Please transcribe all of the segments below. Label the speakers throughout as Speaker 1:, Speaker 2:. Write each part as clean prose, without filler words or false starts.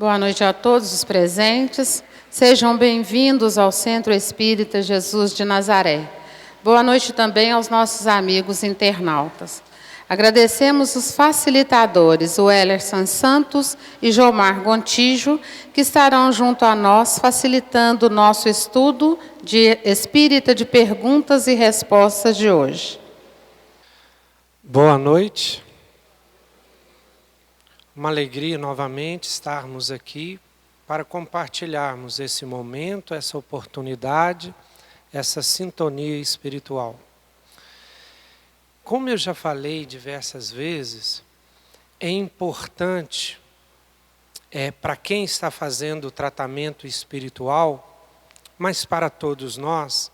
Speaker 1: Boa noite a todos os presentes. Sejam bem-vindos ao Centro Espírita Jesus de Nazaré. Boa noite também aos nossos amigos internautas. Agradecemos os facilitadores, o Ellerson Santos e Jomar Gontijo, que estarão junto a nós, facilitando o nosso estudo de Espírita de Perguntas e Respostas de hoje.
Speaker 2: Boa noite. Uma alegria novamente estarmos aqui para compartilharmos esse momento, essa oportunidade, essa sintonia espiritual. Como eu já falei diversas vezes, é importante, para quem está fazendo o tratamento espiritual, mas para todos nós,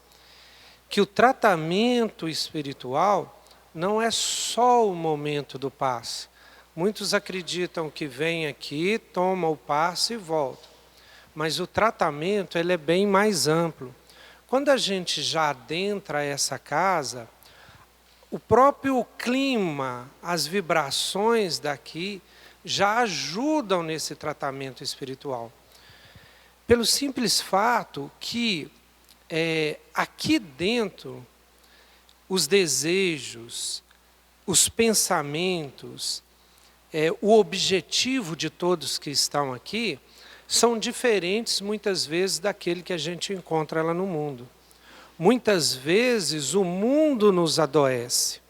Speaker 2: que o tratamento espiritual não é só o momento do passe. Muitos acreditam que vem aqui, toma o passe e volta. Mas o tratamento ele é bem mais amplo. Quando a gente já adentra essa casa, o próprio clima, as vibrações daqui já ajudam nesse tratamento espiritual. Pelo simples fato que aqui dentro, os desejos, os pensamentos, o objetivo de todos que estão aqui são diferentes muitas vezes daquele que a gente encontra lá no mundo. Muitas vezes o mundo nos adoece,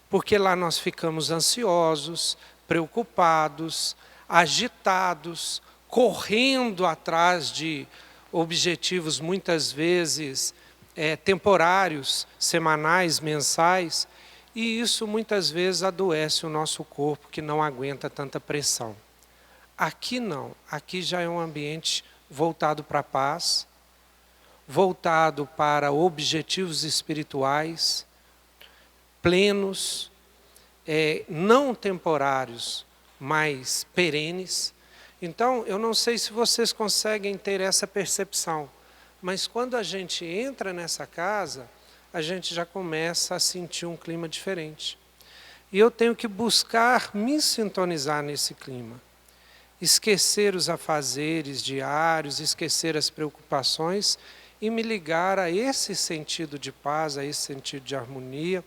Speaker 2: porque lá nós ficamos ansiosos, preocupados, agitados, correndo atrás de objetivos muitas vezes temporários, semanais, mensais, e isso muitas vezes adoece o nosso corpo que não aguenta tanta pressão. Aqui não, aqui já é um ambiente voltado para a paz, voltado para objetivos espirituais, plenos, não temporários, mas perenes. Então, eu não sei se vocês conseguem ter essa percepção, mas quando a gente entra nessa casa, a gente já começa a sentir um clima diferente. E eu tenho que buscar me sintonizar nesse clima. Esquecer os afazeres diários, esquecer as preocupações e me ligar a esse sentido de paz, a esse sentido de harmonia,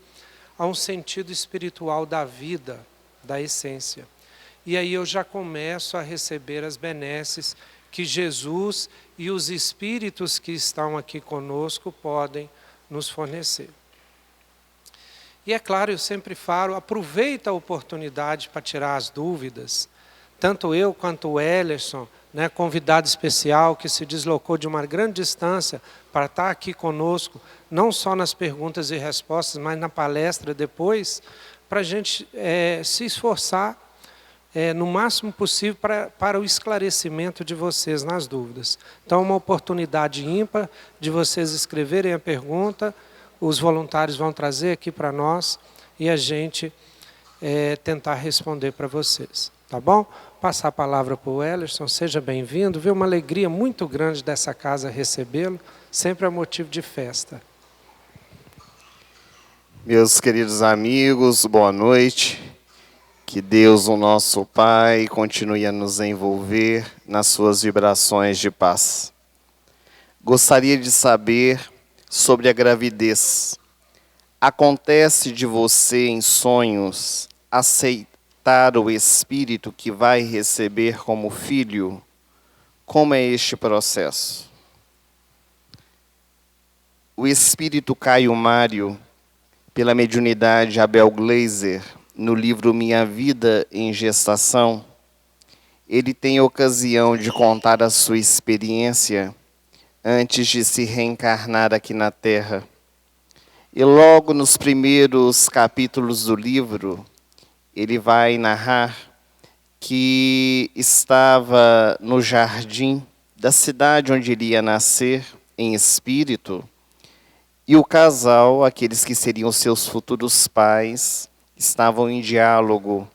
Speaker 2: a um sentido espiritual da vida, da essência. E aí eu já começo a receber as benesses que Jesus e os espíritos que estão aqui conosco podem nos fornecer. E é claro, eu sempre falo, aproveita a oportunidade para tirar as dúvidas. Tanto eu quanto o Ellerson, convidado especial que se deslocou de uma grande distância para estar aqui conosco, não só nas perguntas e respostas, mas na palestra depois, para a gente se esforçar no máximo possível para o esclarecimento de vocês nas dúvidas. Então, é uma oportunidade ímpar de vocês escreverem a pergunta, os voluntários vão trazer aqui para nós e a gente tentar responder para vocês. Tá bom? Passar a palavra para o Ellerson, seja bem-vindo. Viu uma alegria muito grande dessa casa recebê-lo, sempre é motivo de festa.
Speaker 3: Meus queridos amigos, boa noite. Que Deus, o nosso Pai, continue a nos envolver nas suas vibrações de paz. Gostaria de saber sobre a gravidez. Acontece de você em sonhos aceitar o espírito que vai receber como filho? Como é este processo? O espírito Caio Mário, pela mediunidade Abel Gleiser, no livro Minha Vida em Gestação, ele tem ocasião de contar a sua experiência antes de se reencarnar aqui na Terra. E logo nos primeiros capítulos do livro, ele vai narrar que estava no jardim da cidade onde iria nascer, em espírito, e o casal, aqueles que seriam seus futuros pais, estavam em diálogo,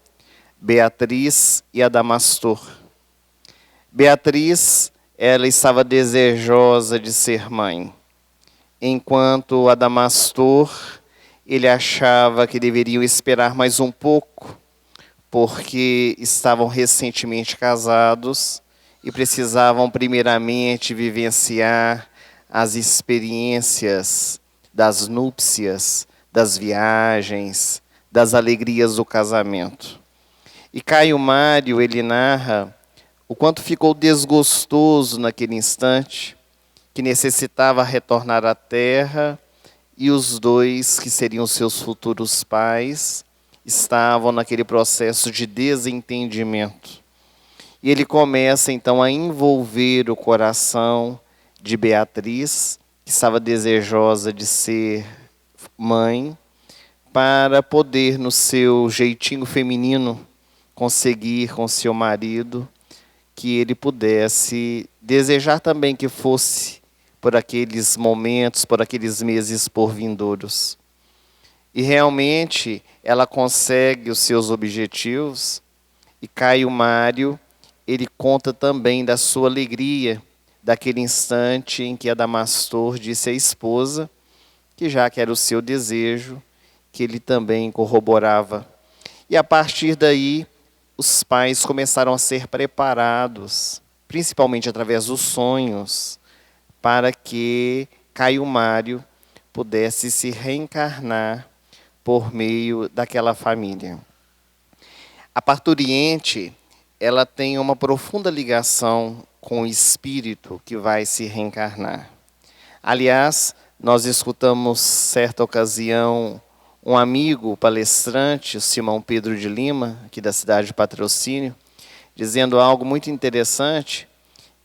Speaker 3: Beatriz e Adamastor. Beatriz, ela estava desejosa de ser mãe, enquanto Adamastor, ele achava que deveriam esperar mais um pouco, porque estavam recentemente casados e precisavam primeiramente vivenciar as experiências das núpcias, das viagens, das alegrias do casamento. E Caio Mário, ele narra o quanto ficou desgostoso naquele instante, que necessitava retornar à terra, e os dois, que seriam seus futuros pais, estavam naquele processo de desentendimento. E ele começa então a envolver o coração de Beatriz, que estava desejosa de ser mãe, para poder, no seu jeitinho feminino, conseguir com seu marido que ele pudesse desejar também que fosse por aqueles momentos, por aqueles meses por vindouros. E realmente ela consegue os seus objetivos, e Caio Mário, ele conta também da sua alegria, daquele instante em que Adamastor disse à esposa, que já que era o seu desejo, que ele também corroborava. E a partir daí, os pais começaram a ser preparados, principalmente através dos sonhos, para que Caio Mário pudesse se reencarnar por meio daquela família. A parturiente, ela tem uma profunda ligação com o espírito que vai se reencarnar. Aliás, nós escutamos, certa ocasião, um amigo palestrante, o Simão Pedro de Lima, aqui da cidade de Patrocínio, dizendo algo muito interessante,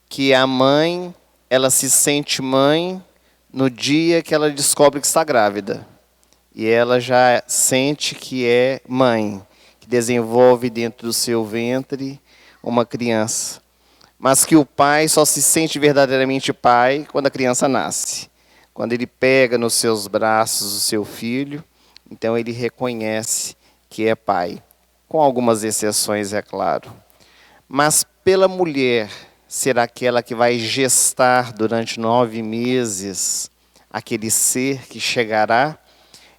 Speaker 3: que a mãe, ela se sente mãe no dia que ela descobre que está grávida. E ela já sente que é mãe, que desenvolve dentro do seu ventre uma criança. Mas que o pai só se sente verdadeiramente pai quando a criança nasce. Quando ele pega nos seus braços o seu filho, então ele reconhece que é pai. Com algumas exceções, é claro. Mas pela mulher ser aquela que vai gestar durante 9 meses aquele ser que chegará,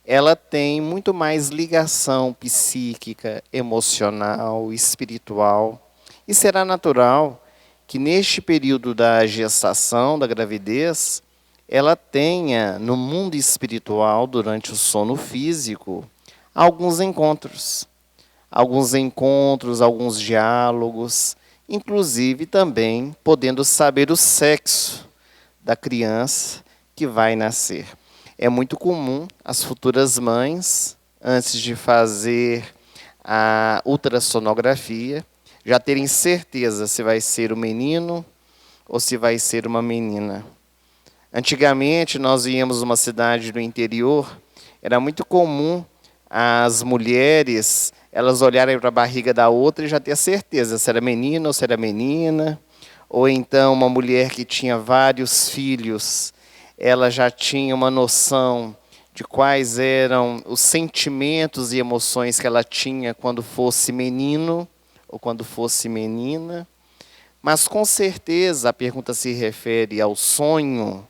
Speaker 3: ela tem muito mais ligação psíquica, emocional, espiritual. E será natural que neste período da gestação, da gravidez, ela tenha no mundo espiritual, durante o sono físico, alguns encontros, alguns diálogos, inclusive também podendo saber o sexo da criança que vai nascer. É muito comum as futuras mães, antes de fazer a ultrassonografia, já terem certeza se vai ser um menino ou se vai ser uma menina. Antigamente, nós íamos numa cidade do interior, era muito comum as mulheres, elas olharem para a barriga da outra e já ter certeza se era menino ou se era menina. Ou então uma mulher que tinha vários filhos, ela já tinha uma noção de quais eram os sentimentos e emoções que ela tinha quando fosse menino ou quando fosse menina. Mas com certeza a pergunta se refere ao sonho.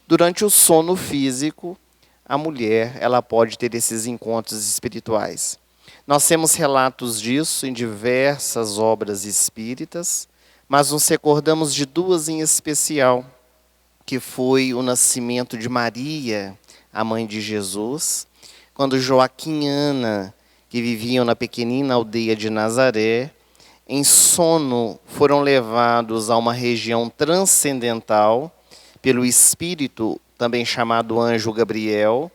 Speaker 3: Durante o sono físico, a mulher ela pode ter esses encontros espirituais. Nós temos relatos disso em diversas obras espíritas, mas nos recordamos de 2 em especial, que foi o nascimento de Maria, a mãe de Jesus, quando Joaquim e Ana, que viviam na pequenina aldeia de Nazaré, em sono foram levados a uma região transcendental pelo Espírito, também chamado Anjo Gabriel,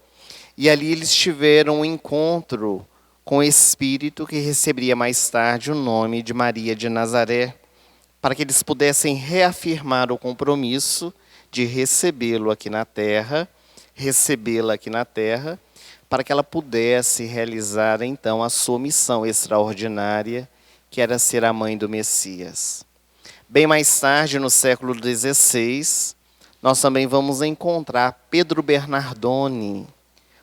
Speaker 3: e ali eles tiveram um encontro com o Espírito que receberia mais tarde o nome de Maria de Nazaré, para que eles pudessem reafirmar o compromisso de recebê-la aqui na terra, para que ela pudesse realizar então a sua missão extraordinária, que era ser a mãe do Messias. Bem mais tarde, no século XVI, nós também vamos encontrar Pedro Bernardone,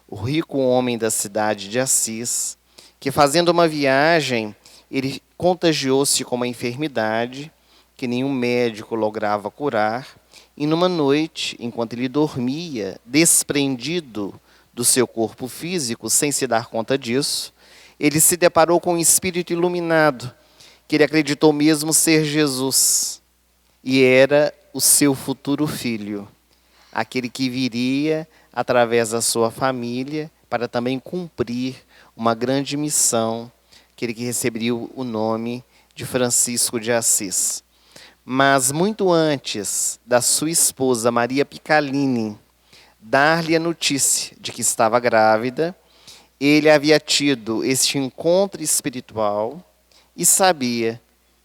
Speaker 3: o rico homem da cidade de Assis, que fazendo uma viagem, ele contagiou-se com uma enfermidade que nenhum médico lograva curar, e numa noite, enquanto ele dormia, desprendido do seu corpo físico, sem se dar conta disso, ele se deparou com um espírito iluminado, que ele acreditou mesmo ser Jesus. e era o seu futuro filho, aquele que viria através da sua família para também cumprir uma grande missão, aquele que receberia o nome de Francisco de Assis. Mas muito antes da sua esposa Maria Picalini dar-lhe a notícia de que estava grávida, ele havia tido este encontro espiritual e sabia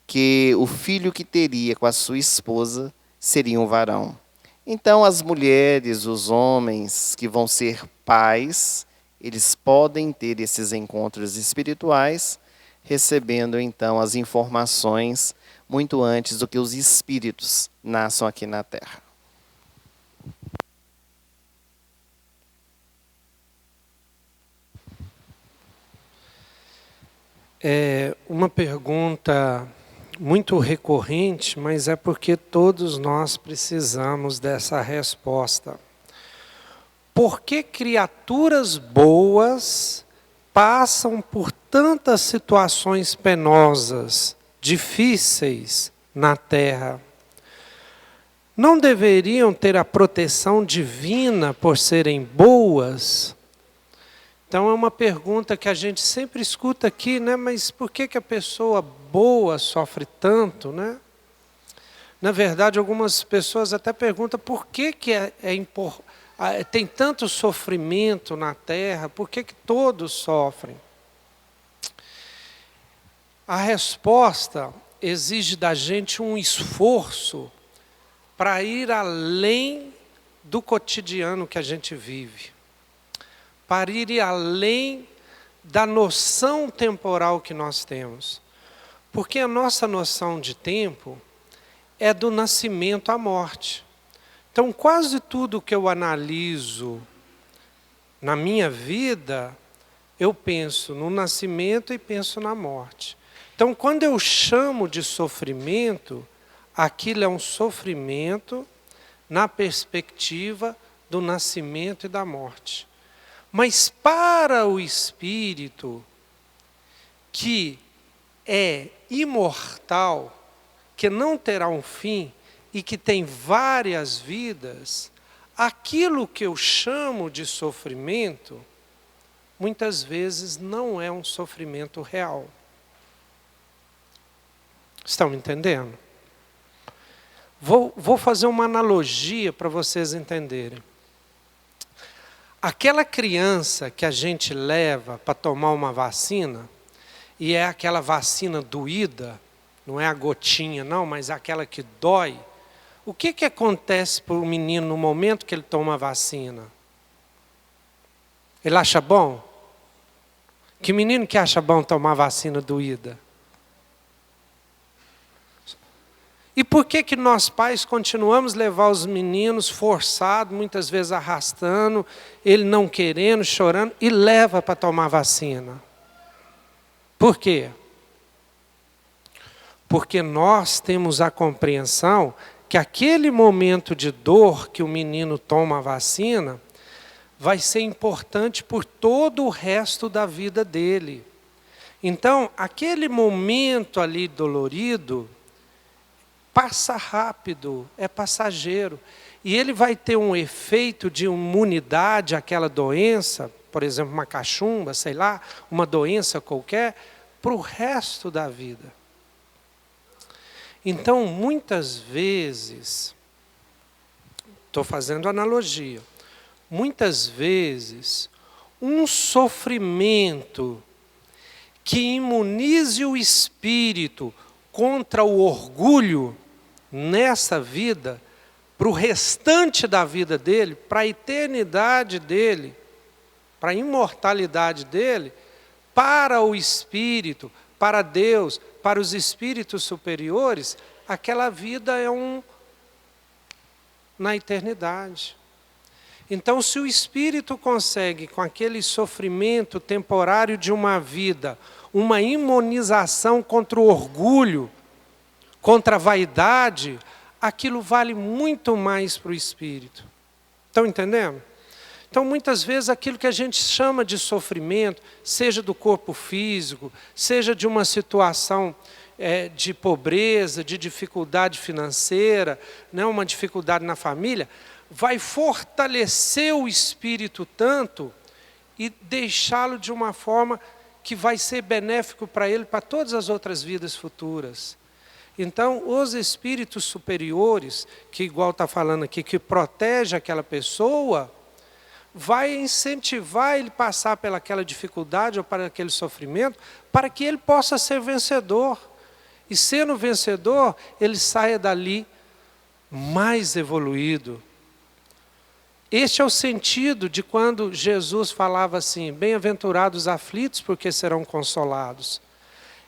Speaker 3: que o filho que teria com a sua esposa seria um varão. Então, as mulheres, os homens que vão ser pais, eles podem ter esses encontros espirituais, recebendo então as informações muito antes do que os espíritos nasçam aqui na Terra.
Speaker 2: É uma pergunta muito recorrente, mas é porque todos nós precisamos dessa resposta. Por que criaturas boas passam por tantas situações penosas, difíceis na Terra? Não deveriam ter a proteção divina por serem boas? Então é uma pergunta que a gente sempre escuta aqui, né? Mas por que a pessoa boa sofre tanto, né? Na verdade, algumas pessoas até perguntam por que tem tanto sofrimento na Terra, por que todos sofrem? A resposta exige da gente um esforço para ir além do cotidiano que a gente vive, para ir além da noção temporal que nós temos. Porque a nossa noção de tempo é do nascimento à morte. Então, quase tudo que eu analiso na minha vida, eu penso no nascimento e penso na morte. Então, quando eu chamo de sofrimento, aquilo é um sofrimento na perspectiva do nascimento e da morte. Mas para o espírito que é imortal, que não terá um fim e que tem várias vidas, aquilo que eu chamo de sofrimento, muitas vezes não é um sofrimento real. Estão entendendo? Vou fazer uma analogia para vocês entenderem. Aquela criança que a gente leva para tomar uma vacina, e é aquela vacina doída, não é a gotinha não, mas aquela que dói, o que acontece para o menino no momento que ele toma a vacina? Ele acha bom? Que menino que acha bom tomar vacina doída? E por que nós pais continuamos a levar os meninos forçados, muitas vezes arrastando, ele não querendo, chorando, e leva para tomar vacina? Por quê? Porque nós temos a compreensão que aquele momento de dor que o menino toma a vacina vai ser importante por todo o resto da vida dele. Então, aquele momento ali dolorido passa rápido, é passageiro. E ele vai ter um efeito de imunidade àquela doença, por exemplo, uma cachumba, sei lá, uma doença qualquer, para o resto da vida. Então, muitas vezes, estou fazendo analogia, muitas vezes, um sofrimento que imunize o espírito contra o orgulho nessa vida, para o restante da vida dele, para a eternidade dele, para a imortalidade dele, para o espírito, para Deus, para os espíritos superiores, aquela vida é na eternidade. Então, se o espírito consegue, com aquele sofrimento temporário de uma vida, uma imunização contra o orgulho, contra a vaidade, aquilo vale muito mais para o espírito. Estão entendendo? Então, muitas vezes, aquilo que a gente chama de sofrimento, seja do corpo físico, seja de uma situação de pobreza, de dificuldade financeira, né, uma dificuldade na família, vai fortalecer o espírito tanto e deixá-lo de uma forma que vai ser benéfico para ele, para todas as outras vidas futuras. Então, os espíritos superiores, que igual está falando aqui, que protege aquela pessoa, vai incentivar ele a passar pelaquela dificuldade ou para aquele sofrimento, para que ele possa ser vencedor. E sendo vencedor, ele saia dali mais evoluído. Este é o sentido de quando Jesus falava assim, bem-aventurados os aflitos, porque serão consolados.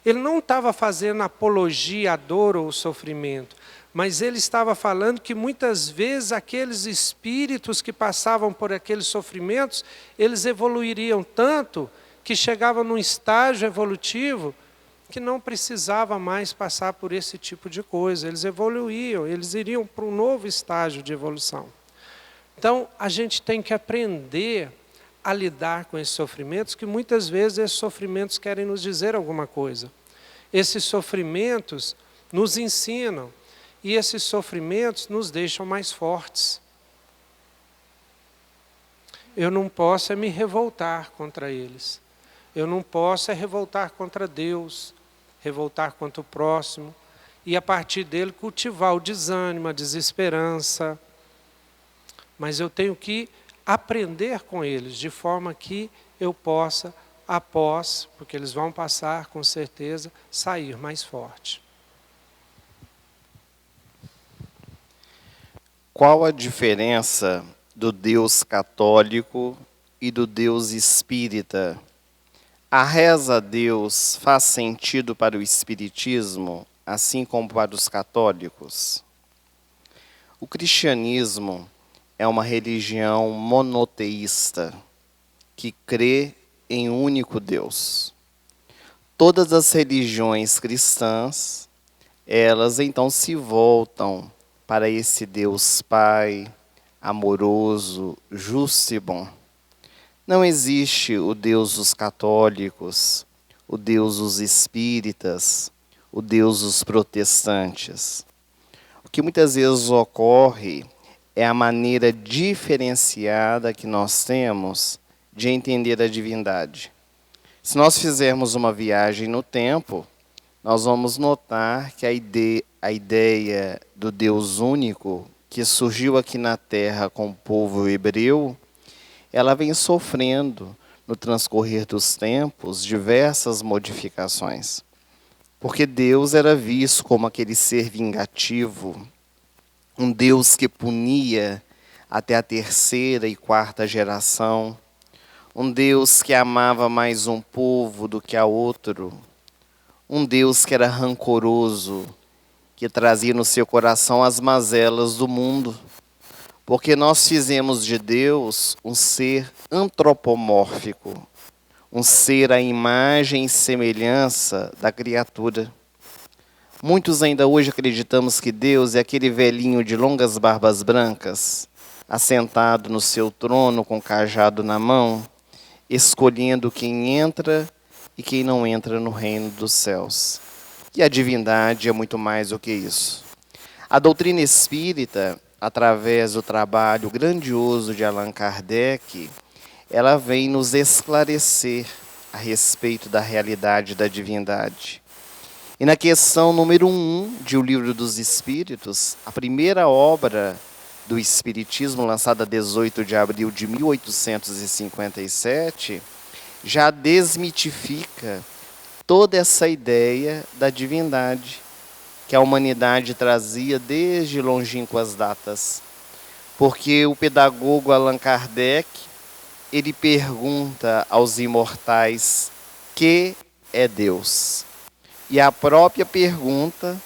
Speaker 2: Ele não estava fazendo apologia à dor ou ao sofrimento, mas ele estava falando que muitas vezes aqueles espíritos que passavam por aqueles sofrimentos, eles evoluiriam tanto que chegavam num estágio evolutivo que não precisava mais passar por esse tipo de coisa. Eles evoluíam, eles iriam para um novo estágio de evolução. Então, a gente tem que aprender a lidar com esses sofrimentos, que muitas vezes esses sofrimentos querem nos dizer alguma coisa. Esses sofrimentos nos ensinam, e esses sofrimentos nos deixam mais fortes. Eu não posso me revoltar contra eles. Eu não posso revoltar contra Deus, revoltar contra o próximo, e a partir dele cultivar o desânimo, a desesperança. Mas eu tenho que aprender com eles, de forma que eu possa, após, porque eles vão passar com certeza, sair mais forte.
Speaker 3: Qual a diferença do Deus católico e do Deus espírita? A reza a Deus faz sentido para o espiritismo, assim como para os católicos? O cristianismo é uma religião monoteísta, que crê em um único Deus. Todas as religiões cristãs, elas então se voltam para esse Deus Pai, amoroso, justo e bom. Não existe o Deus dos católicos, o Deus dos espíritas, o Deus dos protestantes. O que muitas vezes ocorre é a maneira diferenciada que nós temos de entender a divindade. Se nós fizermos uma viagem no tempo, nós vamos notar que a ideia do Deus único, que surgiu aqui na Terra com o povo hebreu, ela vem sofrendo, no transcorrer dos tempos, diversas modificações. Porque Deus era visto como aquele ser vingativo, um Deus que punia até a terceira e quarta geração, um Deus que amava mais um povo do que a outro, um Deus que era rancoroso, que trazia no seu coração as mazelas do mundo, porque nós fizemos de Deus um ser antropomórfico, um ser à imagem e semelhança da criatura. Muitos ainda hoje acreditamos que Deus é aquele velhinho de longas barbas brancas, assentado no seu trono com o cajado na mão, escolhendo quem entra e quem não entra no reino dos céus. E a divindade é muito mais do que isso. A doutrina espírita, através do trabalho grandioso de Allan Kardec, ela vem nos esclarecer a respeito da realidade da divindade. E na questão número 1 de O Livro dos Espíritos, a primeira obra do Espiritismo, lançada 18 de abril de 1857, já desmitifica toda essa ideia da divindade que a humanidade trazia desde longínquas datas. Porque o pedagogo Allan Kardec, ele pergunta aos imortais: que é Deus? E a própria pergunta,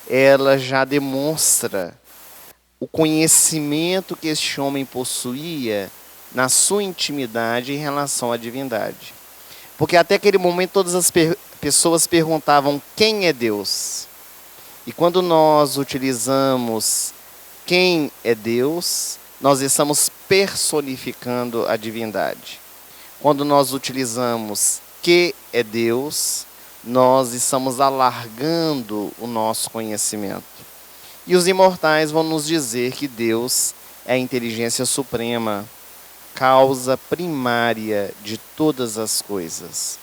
Speaker 3: ela já demonstra o conhecimento que este homem possuía na sua intimidade em relação à divindade. Porque até aquele momento todas as pessoas perguntavam: quem é Deus? E quando nós utilizamos quem é Deus, nós estamos personificando a divindade. Quando nós utilizamos que é Deus, nós estamos alargando o nosso conhecimento. E os imortais vão nos dizer que Deus é a inteligência suprema, causa primária de todas as coisas.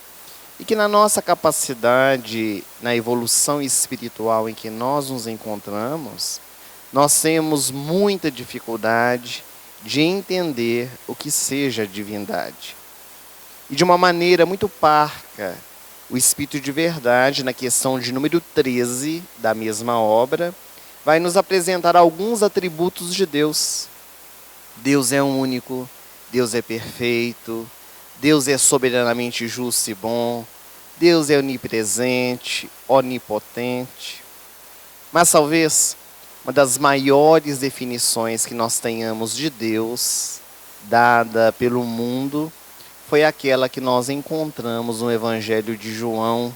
Speaker 3: E que na nossa capacidade, na evolução espiritual em que nós nos encontramos, nós temos muita dificuldade de entender o que seja divindade. E de uma maneira muito parca, o Espírito de Verdade, na questão de número 13 da mesma obra, vai nos apresentar alguns atributos de Deus. Deus é único, Deus é perfeito, Deus é soberanamente justo e bom, Deus é onipresente, onipotente. Mas talvez uma das maiores definições que nós tenhamos de Deus, dada pelo mundo, foi aquela que nós encontramos no Evangelho de João,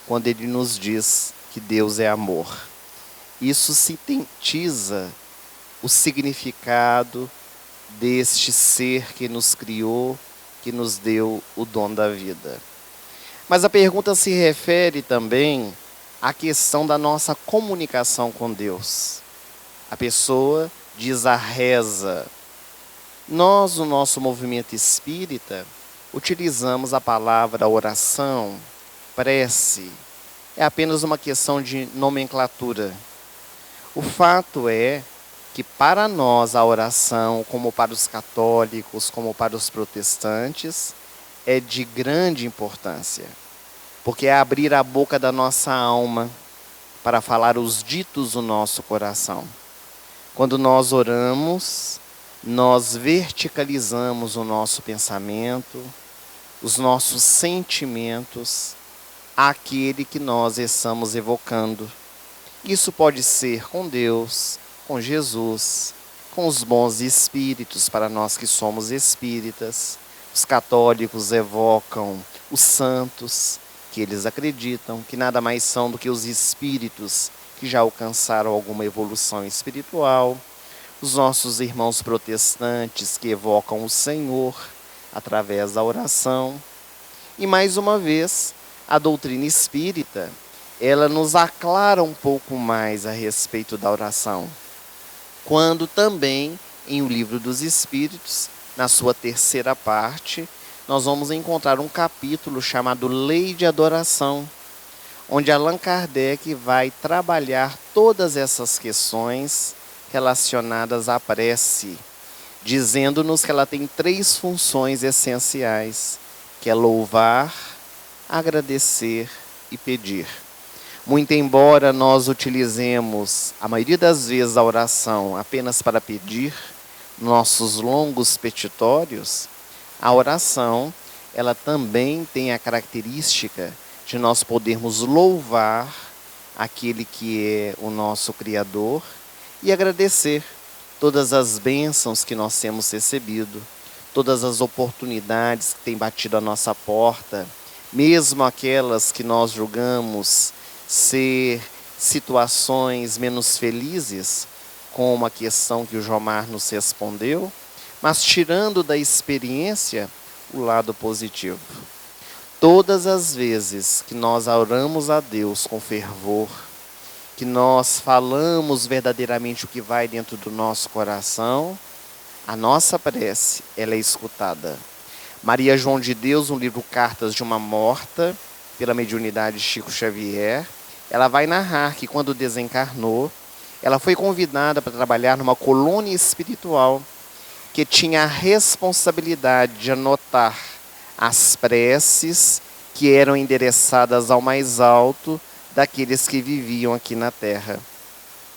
Speaker 3: quando ele nos diz que Deus é amor. Isso sintetiza o significado deste ser que nos criou, que nos deu o dom da vida. Mas a pergunta se refere também à questão da nossa comunicação com Deus. A pessoa diz a reza. Nós, no nosso movimento espírita, utilizamos a palavra oração, prece. É apenas uma questão de nomenclatura. O fato é que para nós a oração, como para os católicos, como para os protestantes, é de grande importância. Porque é abrir a boca da nossa alma para falar os ditos do nosso coração. Quando nós oramos, nós verticalizamos o nosso pensamento, os nossos sentimentos, àquele que nós estamos evocando. Isso pode ser com Deus, com Jesus, com os bons espíritos, para nós que somos espíritas. Os católicos evocam os santos, que eles acreditam que nada mais são do que os espíritos que já alcançaram alguma evolução espiritual. Os nossos irmãos protestantes que evocam o Senhor através da oração. E mais uma vez, a doutrina espírita, ela nos aclara um pouco mais a respeito da oração. Quando também, em O Livro dos Espíritos, na sua terceira parte, nós vamos encontrar um capítulo chamado Lei de Adoração, onde Allan Kardec vai trabalhar todas essas questões relacionadas à prece, dizendo-nos que ela tem 3 funções essenciais, que é louvar, agradecer e pedir. Muito embora nós utilizemos, a maioria das vezes, a oração apenas para pedir, nossos longos petitórios, a oração, ela também tem a característica de nós podermos louvar aquele que é o nosso Criador e agradecer todas as bênçãos que nós temos recebido, todas as oportunidades que têm batido à nossa porta, mesmo aquelas que nós julgamos ser situações menos felizes, como a questão que o Jomar nos respondeu, mas tirando da experiência o lado positivo. Todas as vezes que nós oramos a Deus com fervor, que nós falamos verdadeiramente o que vai dentro do nosso coração, a nossa prece, ela é escutada. Maria João de Deus, no livro Cartas de uma Morta, pela mediunidade de Chico Xavier, ela vai narrar que quando desencarnou, ela foi convidada para trabalhar numa colônia espiritual que tinha a responsabilidade de anotar as preces que eram endereçadas ao mais alto daqueles que viviam aqui na Terra.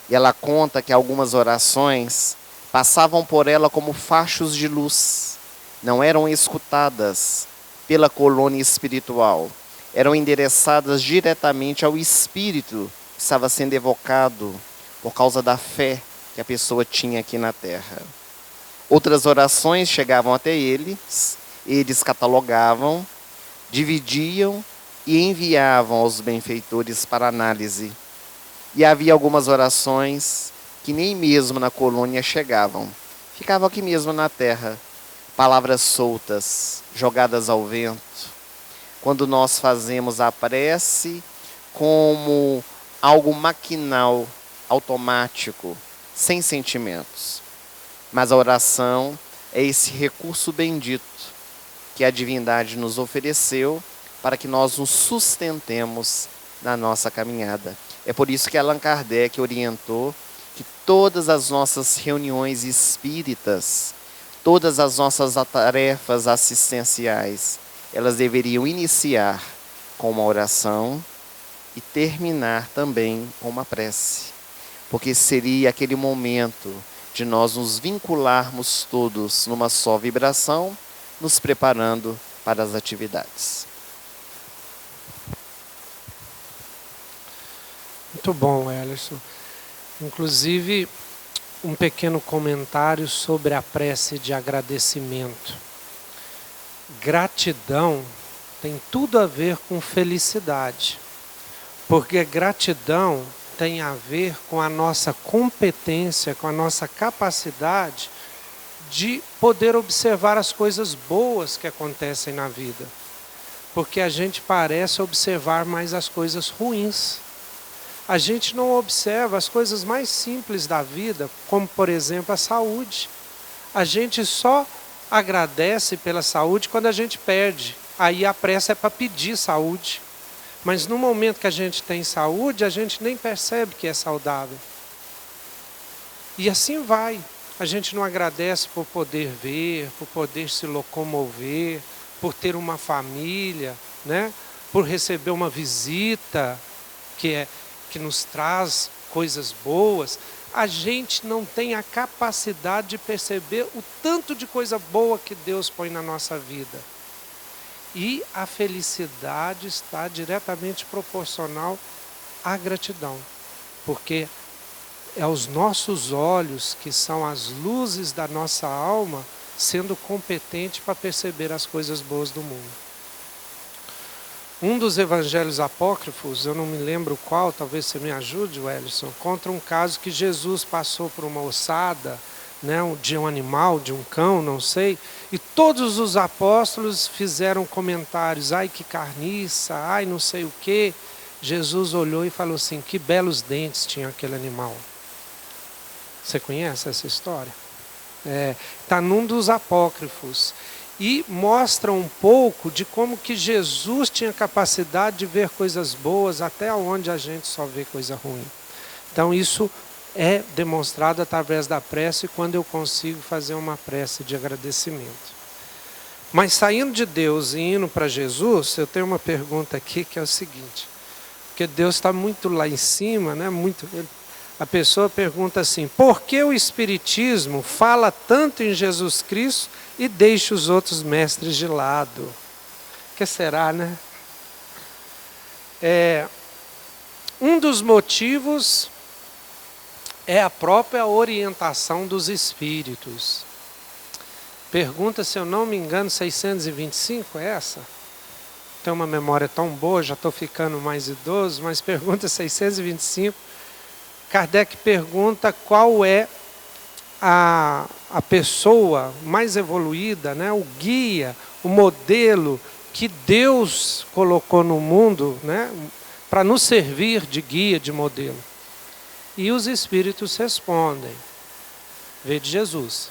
Speaker 3: E ela conta que algumas orações passavam por ela como fachos de luz, não eram escutadas pela colônia espiritual, eram endereçadas diretamente ao espírito que estava sendo evocado por causa da fé que a pessoa tinha aqui na Terra. Outras orações chegavam até eles catalogavam, dividiam e enviavam aos benfeitores para análise. E havia algumas orações que nem mesmo na colônia chegavam. Ficavam aqui mesmo na Terra, palavras soltas, jogadas ao vento. quando nós fazemos a prece como algo maquinal, automático, sem sentimentos. Mas a oração é esse recurso bendito que a divindade nos ofereceu para que nós nos sustentemos na nossa caminhada. É por isso que Allan Kardec orientou que todas as nossas reuniões espíritas, todas as nossas tarefas assistenciais, elas deveriam iniciar com uma oração e terminar também com uma prece. Porque seria aquele momento de nós nos vincularmos todos numa só vibração, nos preparando para as atividades.
Speaker 2: Muito bom, Ellerson. Inclusive, um pequeno comentário sobre a prece de agradecimento. Gratidão tem tudo a ver com felicidade, porque gratidão tem a ver com a nossa competência, com a nossa capacidade de poder observar as coisas boas que acontecem na vida. Porque a gente parece observar mais as coisas ruins. A gente não observa as coisas mais simples da vida, como, por exemplo, a saúde. A gente só agradece pela saúde quando a gente perde. Aí a prece é para pedir saúde. Mas no momento que a gente tem saúde, a gente nem percebe que é saudável. E assim vai. A gente não agradece por poder ver, por poder se locomover, por ter uma família, né? Por receber uma visita que nos traz coisas boas. A gente não tem a capacidade de perceber o tanto de coisa boa que Deus põe na nossa vida. E a felicidade está diretamente proporcional à gratidão, porque é os nossos olhos, que são as luzes da nossa alma, sendo competente para perceber as coisas boas do mundo. Um dos evangelhos apócrifos, eu não me lembro qual, talvez você me ajude, Wellington, conta um caso que Jesus passou por uma ossada, né, de um animal, de um cão, não sei, e todos os apóstolos fizeram comentários, ai que carniça, ai não sei o quê. Jesus olhou e falou assim, que belos dentes tinha aquele animal. Você conhece essa história? Está num dos apócrifos. E mostra um pouco de como que Jesus tinha capacidade de ver coisas boas até onde a gente só vê coisa ruim. Então isso é demonstrado através da prece quando eu consigo fazer uma prece de agradecimento. Mas saindo de Deus e indo para Jesus, eu tenho uma pergunta aqui que é o seguinte, porque Deus está muito lá em cima, né? A pessoa pergunta assim, por que o Espiritismo fala tanto em Jesus Cristo e deixa os outros mestres de lado? O que será, né? Um dos motivos é a própria orientação dos espíritos. Pergunta, se eu não me engano, 625 é essa? Tenho uma memória tão boa, já estou ficando mais idoso, mas pergunta 625. Kardec pergunta qual é a pessoa mais evoluída, né? O guia, o modelo que Deus colocou no mundo, né? Para nos servir de guia, de modelo. E os espíritos respondem, vede Jesus.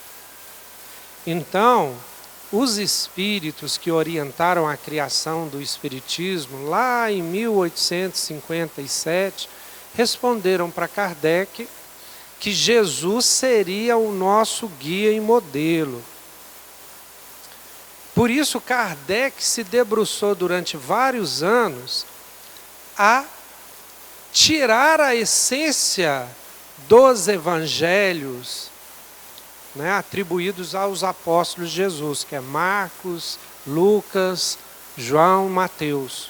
Speaker 2: Então, os espíritos que orientaram a criação do Espiritismo, lá em 1857, responderam para Kardec que Jesus seria o nosso guia e modelo. Por isso, Kardec se debruçou durante vários anos a tirar a essência dos evangelhos, né, atribuídos aos apóstolos de Jesus, que é Marcos, Lucas, João, Mateus,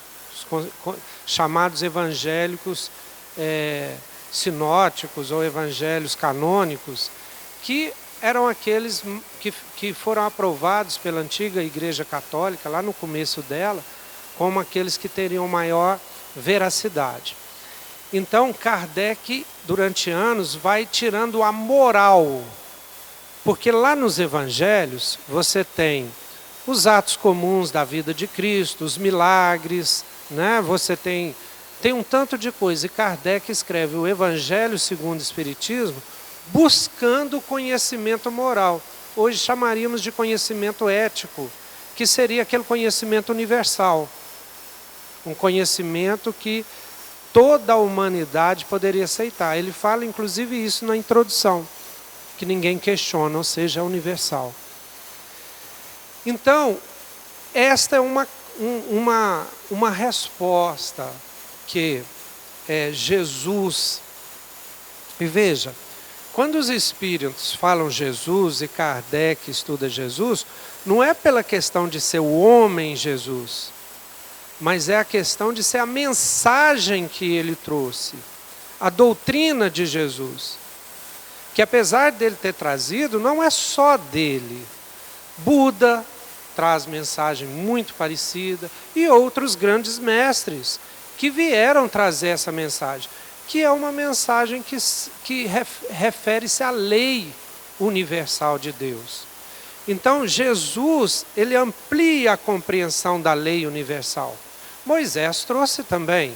Speaker 2: chamados evangélicos sinóticos ou evangelhos canônicos, que eram aqueles que foram aprovados pela antiga Igreja Católica, lá no começo dela, como aqueles que teriam maior veracidade. Então, Kardec, durante anos, vai tirando a moral, porque lá nos evangelhos você tem os atos comuns da vida de Cristo, os milagres, né? Você tem um tanto de coisa. E Kardec escreve o Evangelho segundo o Espiritismo buscando o conhecimento moral. Hoje chamaríamos de conhecimento ético, que seria aquele conhecimento universal. Um conhecimento que toda a humanidade poderia aceitar. Ele fala, inclusive, isso na introdução, que ninguém questiona, ou seja, é universal. Então, esta é uma resposta que Jesus... E veja, quando os espíritos falam Jesus e Kardec estuda Jesus, não é pela questão de ser o homem Jesus, mas é a questão de ser a mensagem que ele trouxe, a doutrina de Jesus, que apesar dele ter trazido, não é só dele. Buda traz mensagem muito parecida, e outros grandes mestres que vieram trazer essa mensagem, que é uma mensagem que refere-se à lei universal de Deus. Então, Jesus, ele amplia a compreensão da lei universal. Moisés trouxe também,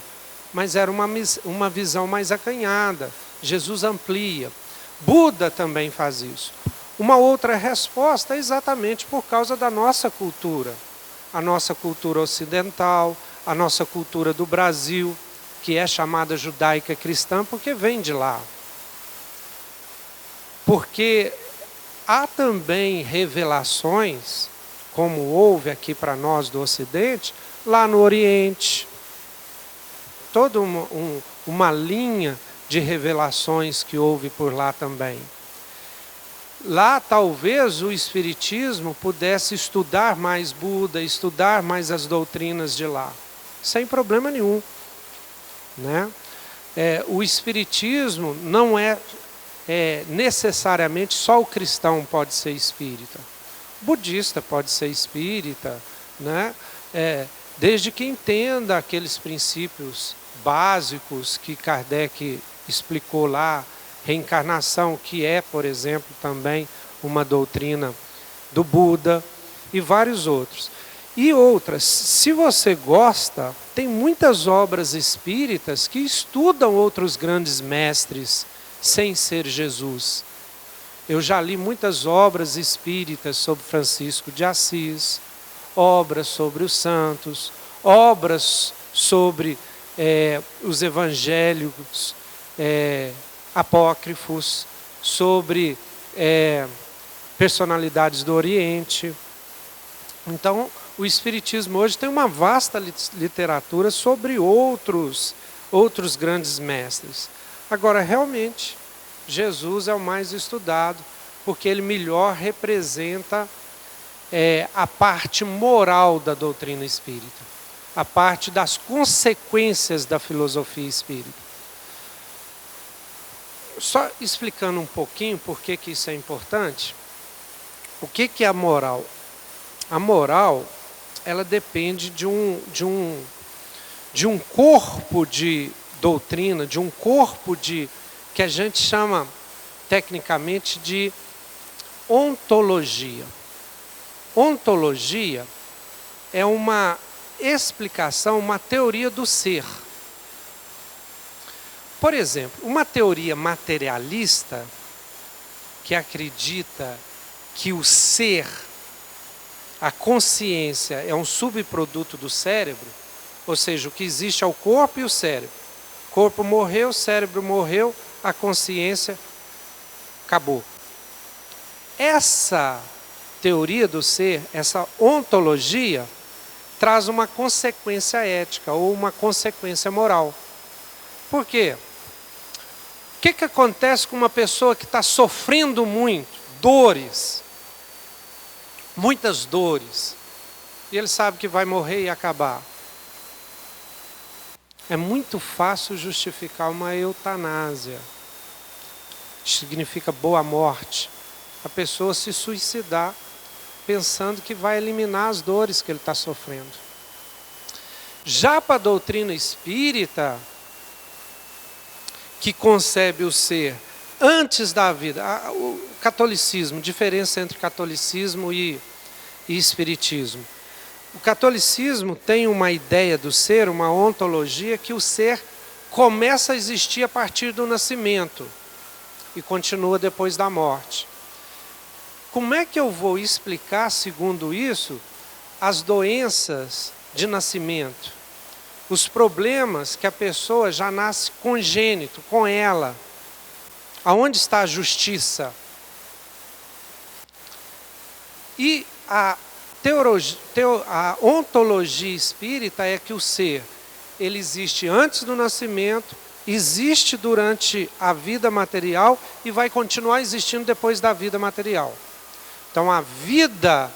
Speaker 2: mas era uma visão mais acanhada. Jesus amplia. Buda também faz isso. Uma outra resposta é exatamente por causa da nossa cultura. A nossa cultura ocidental, a nossa cultura do Brasil, que é chamada judaica cristã, porque vem de lá. Porque há também revelações, como houve aqui para nós do Ocidente, lá no Oriente. Toda uma linha de revelações que houve por lá também. Lá talvez o Espiritismo pudesse estudar mais Buda, estudar mais as doutrinas de lá, sem problema nenhum, né? O Espiritismo não é necessariamente só o cristão pode ser espírita. O budista pode ser espírita, né? Desde que entenda aqueles princípios básicos que Kardec explicou lá, reencarnação, que é, por exemplo, também uma doutrina do Buda, e vários outros. E outras, se você gosta, tem muitas obras espíritas que estudam outros grandes mestres, sem ser Jesus. Eu já li muitas obras espíritas sobre Francisco de Assis, obras sobre os santos, obras sobre os evangélicos apócrifos, sobre personalidades do Oriente. Então, o Espiritismo hoje tem uma vasta literatura sobre outros grandes mestres. Agora, realmente, Jesus é o mais estudado, porque ele melhor representa a parte moral da doutrina espírita, a parte das consequências da filosofia espírita. Só explicando um pouquinho por que isso é importante. O que é a moral? A moral, ela depende de um corpo de doutrina, de um corpo que a gente chama tecnicamente de ontologia. Ontologia é uma explicação, uma teoria do ser. Por exemplo, uma teoria materialista que acredita que o ser, a consciência, é um subproduto do cérebro, ou seja, o que existe é o corpo e o cérebro. O corpo morreu, o cérebro morreu, a consciência acabou. Essa teoria do ser, essa ontologia, traz uma consequência ética ou uma consequência moral. Por quê? O que acontece com uma pessoa que está sofrendo muito, dores, muitas dores, e ele sabe que vai morrer e acabar? É muito fácil justificar uma eutanásia. Significa boa morte. A pessoa se suicidar pensando que vai eliminar as dores que ele está sofrendo. Já para a doutrina espírita, que concebe o ser antes da vida, o catolicismo, diferença entre catolicismo e e espiritismo. O catolicismo tem uma ideia do ser, uma ontologia, que o ser começa a existir a partir do nascimento e continua depois da morte. Como é que eu vou explicar, segundo isso, as doenças de nascimento? Os problemas que a pessoa já nasce congênito, com ela. Aonde está a justiça? E a ontologia espírita é que o ser, ele existe antes do nascimento, existe durante a vida material e vai continuar existindo depois da vida material. Então a vida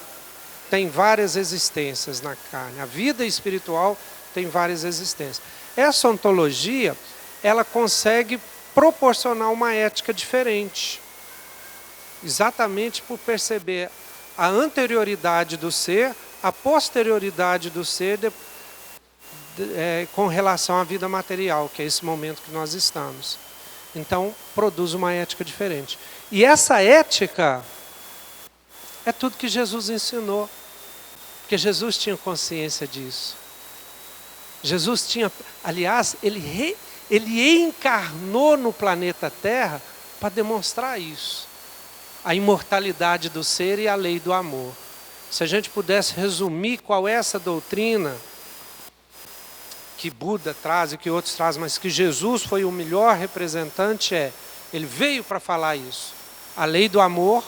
Speaker 2: tem várias existências na carne, a vida espiritual tem várias existências. Essa ontologia, ela consegue proporcionar uma ética diferente, exatamente por perceber a anterioridade do ser, a posterioridade do ser com relação à vida material, que é esse momento que nós estamos. Então, produz uma ética diferente. E essa ética é tudo que Jesus ensinou, porque Jesus tinha consciência disso. Jesus tinha, aliás, ele encarnou no planeta Terra para demonstrar isso. A imortalidade do ser e a lei do amor. Se a gente pudesse resumir qual é essa doutrina que Buda traz e que outros trazem, mas que Jesus foi o melhor representante, ele veio para falar isso. A lei do amor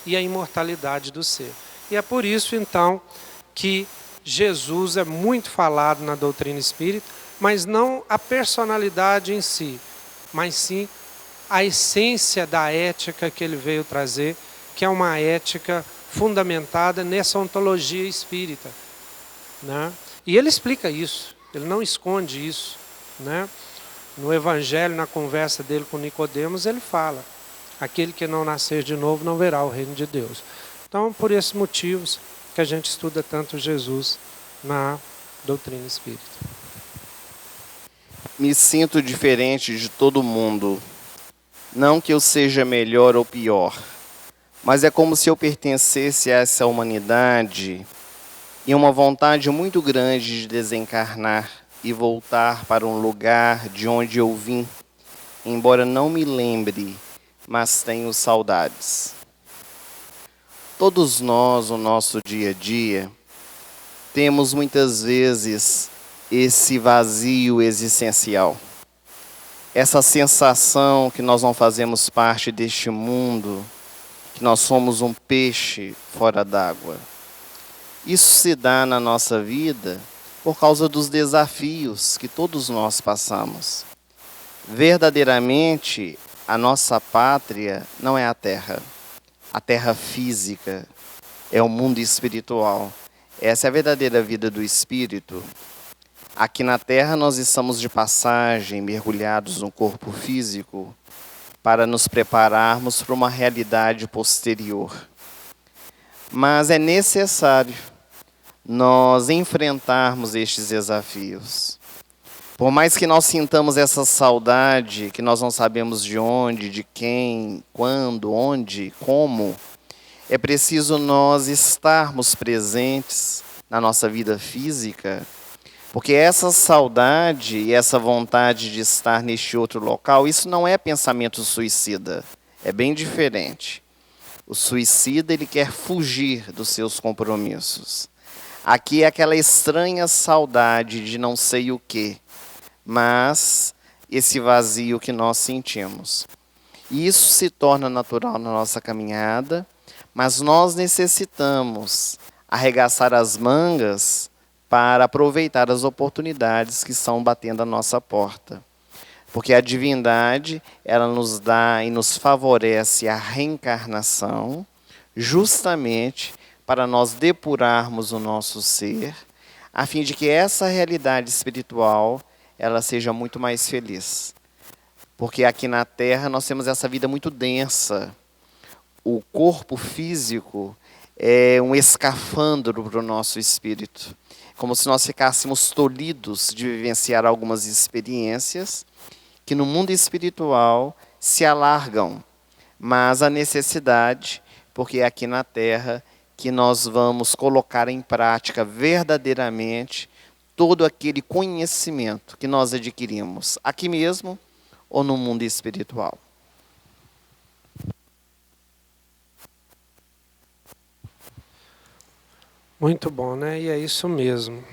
Speaker 2: e a imortalidade do ser. E é por isso, então, que Jesus é muito falado na doutrina espírita, mas não a personalidade em si, mas sim a essência da ética que ele veio trazer, que é uma ética fundamentada nessa ontologia espírita, né? E ele explica isso, ele não esconde isso, né? No Evangelho, na conversa dele com Nicodemos, ele fala: aquele que não nascer de novo não verá o reino de Deus. Então, por esses motivos que a gente estuda tanto Jesus na doutrina espírita.
Speaker 3: Me sinto diferente de todo mundo. Não que eu seja melhor ou pior, mas é como se eu pertencesse a essa humanidade e uma vontade muito grande de desencarnar e voltar para um lugar de onde eu vim, embora não me lembre, mas tenho saudades. Todos nós, no nosso dia a dia, temos muitas vezes esse vazio existencial. Essa sensação que nós não fazemos parte deste mundo, que nós somos um peixe fora d'água. Isso se dá na nossa vida por causa dos desafios que todos nós passamos. Verdadeiramente, a nossa pátria não é a terra física, é o mundo espiritual. Essa é a verdadeira vida do espírito. Aqui na Terra nós estamos de passagem, mergulhados no corpo físico, para nos prepararmos para uma realidade posterior. Mas é necessário nós enfrentarmos estes desafios. Por mais que nós sintamos essa saudade, que nós não sabemos de onde, de quem, quando, onde, como, é preciso nós estarmos presentes na nossa vida física, porque essa saudade e essa vontade de estar neste outro local, isso não é pensamento suicida, é bem diferente. O suicida, ele quer fugir dos seus compromissos. Aqui é aquela estranha saudade de não sei o quê, mas esse vazio que nós sentimos. E isso se torna natural na nossa caminhada, mas nós necessitamos arregaçar as mangas para aproveitar as oportunidades que estão batendo à nossa porta. Porque a divindade, ela nos dá e nos favorece a reencarnação, justamente para nós depurarmos o nosso ser, a fim de que essa realidade espiritual, ela seja muito mais feliz. Porque aqui na Terra nós temos essa vida muito densa. O corpo físico é um escafandro para o nosso espírito. Como se nós ficássemos tolhidos de vivenciar algumas experiências que no mundo espiritual se alargam. Mas a necessidade, porque é aqui na Terra que nós vamos colocar em prática verdadeiramente todo aquele conhecimento que nós adquirimos aqui mesmo ou no mundo espiritual.
Speaker 2: Muito bom, né? E é isso mesmo.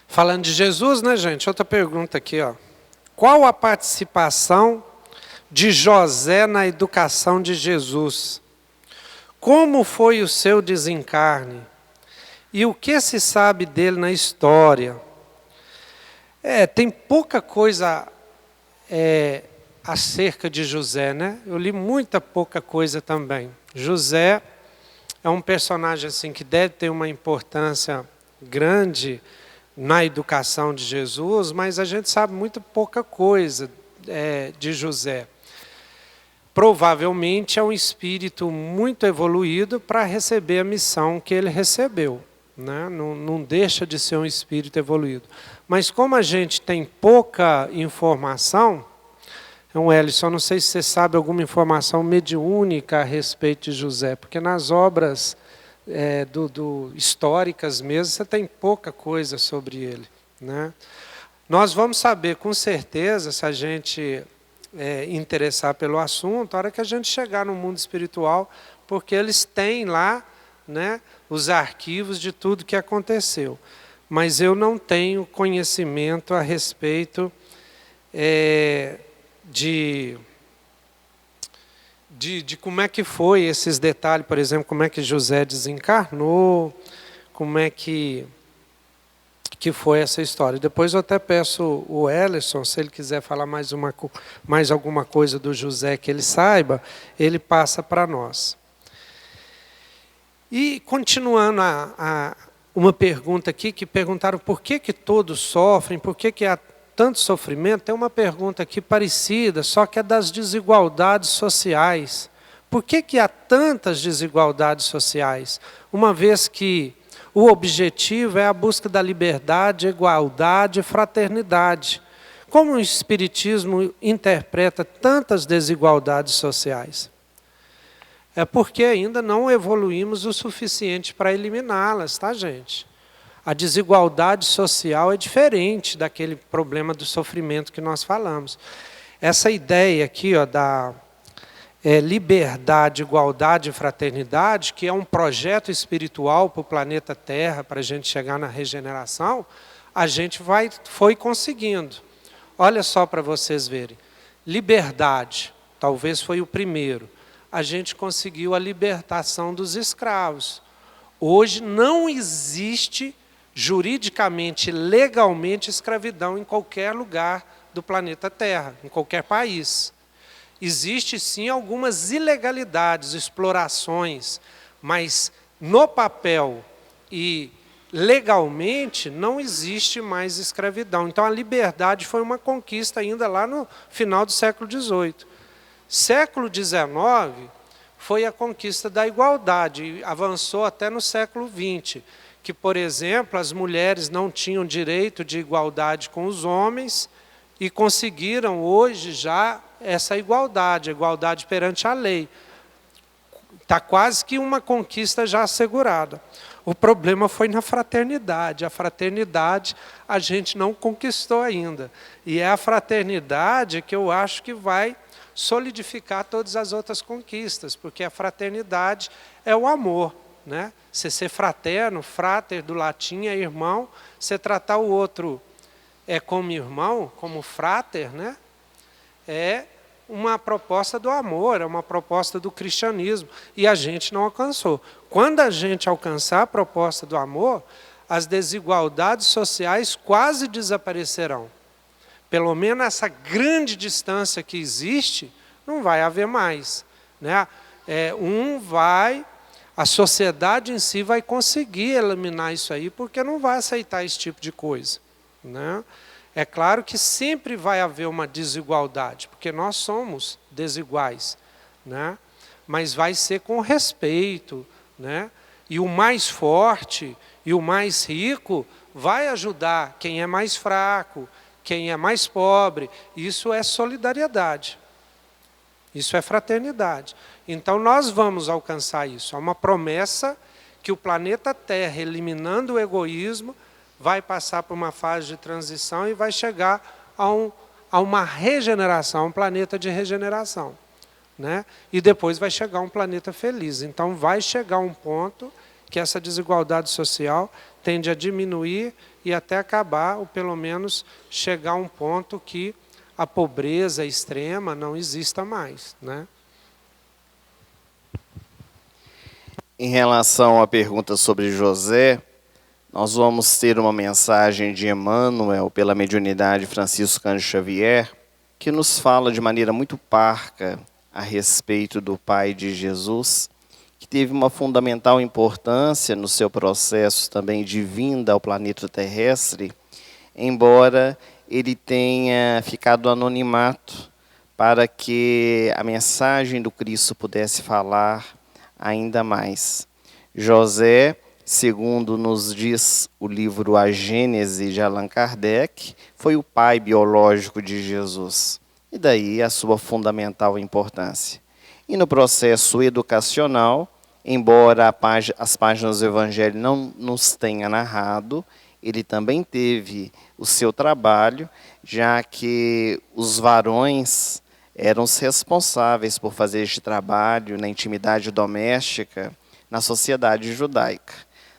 Speaker 2: Falando de Jesus, né, gente? Outra pergunta aqui, ó. Qual a participação de José na educação de Jesus? Como foi o seu desencarne? E o que se sabe dele na história? Tem pouca coisa acerca de José, né? Eu li muita pouca coisa também. José é um personagem assim que deve ter uma importância grande na educação de Jesus, mas a gente sabe muito pouca coisa de José. Provavelmente é um espírito muito evoluído para receber a missão que ele recebeu, né? Não deixa de ser um espírito evoluído. Mas como a gente tem pouca informação, Ellison, não sei se você sabe alguma informação mediúnica a respeito de José, porque nas obras históricas mesmo, você tem pouca coisa sobre ele, né? Nós vamos saber com certeza, se a gente interessar pelo assunto, a hora que a gente chegar no mundo espiritual, porque eles têm lá, né, os arquivos de tudo que aconteceu. Mas eu não tenho conhecimento a respeito de como é que foi esses detalhes, por exemplo, como é que José desencarnou, como é que foi essa história. Depois eu até peço o Ellison, se ele quiser falar mais alguma coisa do José que ele saiba, ele passa para nós. E continuando uma pergunta aqui, que perguntaram por que todos sofrem, por que há tanto sofrimento. Tem uma pergunta aqui parecida, só que é das desigualdades sociais. Por que há tantas desigualdades sociais? Uma vez que o objetivo é a busca da liberdade, igualdade e fraternidade. Como o Espiritismo interpreta tantas desigualdades sociais? É porque ainda não evoluímos o suficiente para eliminá-las, tá, gente? A desigualdade social é diferente daquele problema do sofrimento que nós falamos. Essa ideia aqui, ó, da liberdade, igualdade e fraternidade, que é um projeto espiritual para o planeta Terra, para a gente chegar na regeneração, a gente foi conseguindo. Olha só para vocês verem. Liberdade, talvez foi o primeiro. A gente conseguiu a libertação dos escravos. Hoje não existe juridicamente, legalmente, escravidão em qualquer lugar do planeta Terra, em qualquer país. Existe sim algumas ilegalidades, explorações, mas no papel e legalmente não existe mais escravidão. Então a liberdade foi uma conquista ainda lá no final do século XVIII. Século XIX foi a conquista da igualdade, e avançou até no século XX, que, por exemplo, as mulheres não tinham direito de igualdade com os homens e conseguiram hoje já essa igualdade, a igualdade perante a lei. Está quase que uma conquista já assegurada. O problema foi na fraternidade. A fraternidade a gente não conquistou ainda. E é a fraternidade que eu acho que vai solidificar todas as outras conquistas, porque a fraternidade é o amor, né? Você ser fraterno, frater do latim é irmão, você tratar o outro como irmão, como frater, né? É uma proposta do amor, é uma proposta do cristianismo, e a gente não alcançou. Quando a gente alcançar a proposta do amor, as desigualdades sociais quase desaparecerão. Pelo menos essa grande distância que existe, não vai haver mais, né? A sociedade em si vai conseguir eliminar isso aí, porque não vai aceitar esse tipo de coisa, né? É claro que sempre vai haver uma desigualdade, porque nós somos desiguais, né? Mas vai ser com respeito, né? E o mais forte e o mais rico vai ajudar quem é mais fraco, quem é mais pobre. Isso é solidariedade. Isso é fraternidade. Então nós vamos alcançar isso. É uma promessa que o planeta Terra, eliminando o egoísmo, vai passar por uma fase de transição e vai chegar a uma regeneração, um planeta de regeneração, né? E depois vai chegar um planeta feliz. Então vai chegar um ponto que essa desigualdade social tende a diminuir e até acabar, ou pelo menos chegar a um ponto que a pobreza extrema não exista mais, né?
Speaker 3: Em relação à pergunta sobre José, nós vamos ter uma mensagem de Emmanuel pela mediunidade Franciscano Xavier, que nos fala de maneira muito parca a respeito do pai de Jesus, que teve uma fundamental importância no seu processo também de vinda ao planeta terrestre, embora ele tenha ficado anonimato para que a mensagem do Cristo pudesse falar ainda mais. José, segundo nos diz o livro A Gênese de Allan Kardec, foi o pai biológico de Jesus. E daí a sua fundamental importância. E no processo educacional, embora as páginas do Evangelho não nos tenha narrado, ele também teve o seu trabalho, já que os varões eram os responsáveis por fazer este trabalho na intimidade doméstica na sociedade judaica.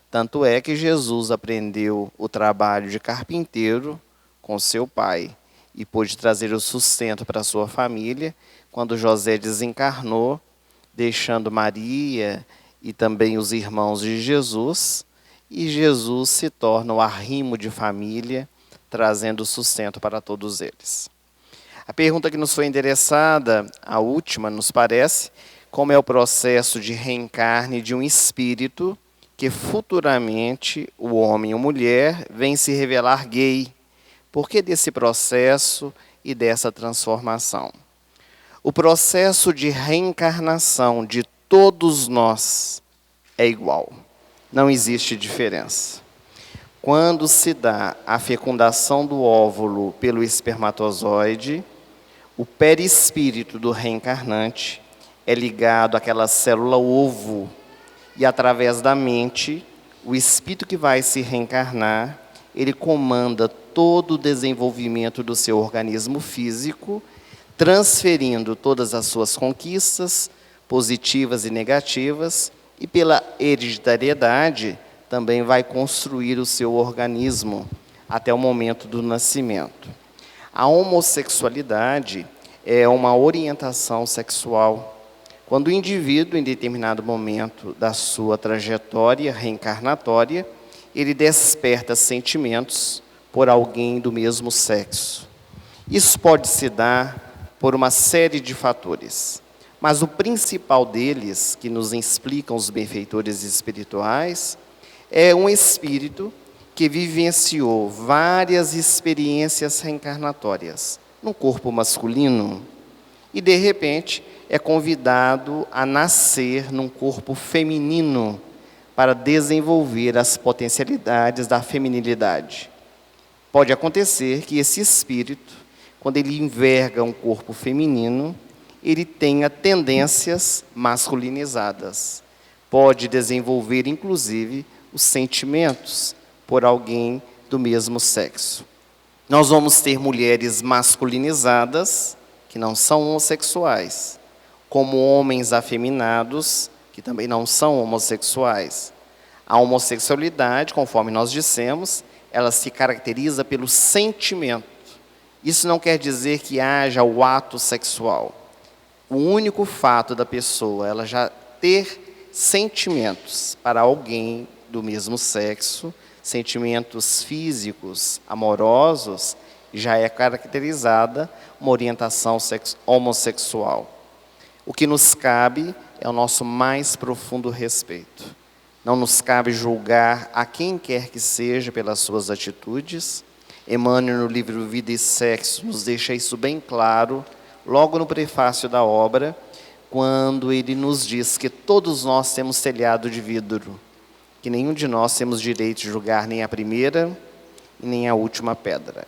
Speaker 3: Tanto é que Jesus aprendeu o trabalho de carpinteiro com seu pai e pôde trazer o sustento para a sua família quando José desencarnou, deixando Maria e também os irmãos de Jesus, e Jesus se torna o arrimo de família, trazendo sustento para todos eles. A pergunta que nos foi endereçada, a última, nos parece, como é o processo de reencarne de um espírito que futuramente o homem ou mulher vem se revelar gay. Por que desse processo e dessa transformação? O processo de reencarnação de todos nós é igual. Não existe diferença. Quando se dá a fecundação do óvulo pelo espermatozoide, o perispírito do reencarnante é ligado àquela célula ovo e, através da mente, o espírito que vai se reencarnar, ele comanda todo o desenvolvimento do seu organismo físico, transferindo todas as suas conquistas, positivas e negativas, e pela hereditariedade também vai construir o seu organismo até o momento do nascimento. A homossexualidade é uma orientação sexual. Quando o indivíduo, em determinado momento da sua trajetória reencarnatória, ele desperta sentimentos por alguém do mesmo sexo. Isso pode se dar por uma série de fatores. Mas o principal deles, que nos explicam os benfeitores espirituais, é um espírito que vivenciou várias experiências reencarnatórias no corpo masculino e, de repente, é convidado a nascer num corpo feminino para desenvolver as potencialidades da feminilidade. Pode acontecer que esse espírito, quando ele enverga um corpo feminino, ele tenha tendências masculinizadas. Pode desenvolver, inclusive, os sentimentos por alguém do mesmo sexo. Nós vamos ter mulheres masculinizadas, que não são homossexuais, como homens afeminados, que também não são homossexuais. A homossexualidade, conforme nós dissemos, ela se caracteriza pelo sentimento. Isso não quer dizer que haja o ato sexual. O único fato da pessoa, ela já ter sentimentos para alguém do mesmo sexo, sentimentos físicos, amorosos, já é caracterizada uma orientação homossexual. O que nos cabe é o nosso mais profundo respeito. Não nos cabe julgar a quem quer que seja pelas suas atitudes. Emmanuel, no livro Vida e Sexo, nos deixa isso bem claro, logo no prefácio da obra, quando ele nos diz que todos nós temos telhado de vidro, que nenhum de nós temos direito de julgar nem a primeira e nem a última pedra.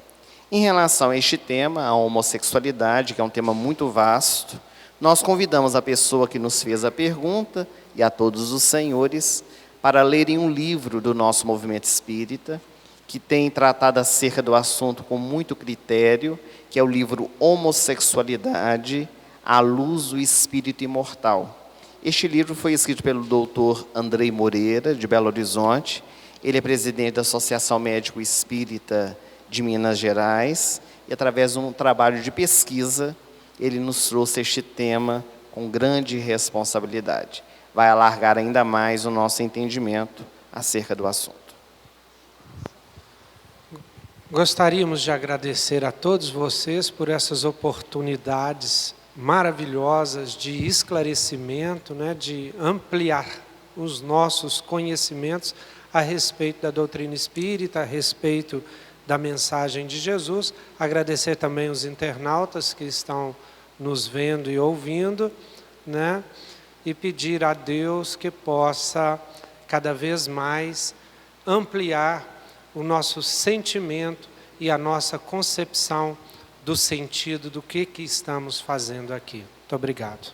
Speaker 3: Em relação a este tema, a homossexualidade, que é um tema muito vasto, Nós convidamos a pessoa que nos fez a pergunta e a todos os senhores para lerem um livro do nosso movimento espírita, que tem tratado acerca do assunto com muito critério, que é o livro Homossexualidade, à luz do espírito imortal. Este livro foi escrito pelo doutor Andrei Moreira, de Belo Horizonte. Ele é presidente da Associação Médico Espírita de Minas Gerais, e através de um trabalho de pesquisa, ele nos trouxe este tema com grande responsabilidade. Vai alargar ainda mais o nosso entendimento acerca do assunto.
Speaker 2: Gostaríamos de agradecer a todos vocês por essas oportunidades maravilhosas de esclarecimento, né, de ampliar os nossos conhecimentos a respeito da doutrina espírita, a respeito da mensagem de Jesus. Agradecer também os internautas que estão nos vendo e ouvindo, né, e pedir a Deus que possa cada vez mais ampliar o nosso sentimento e a nossa concepção do sentido do que estamos fazendo aqui. Muito obrigado.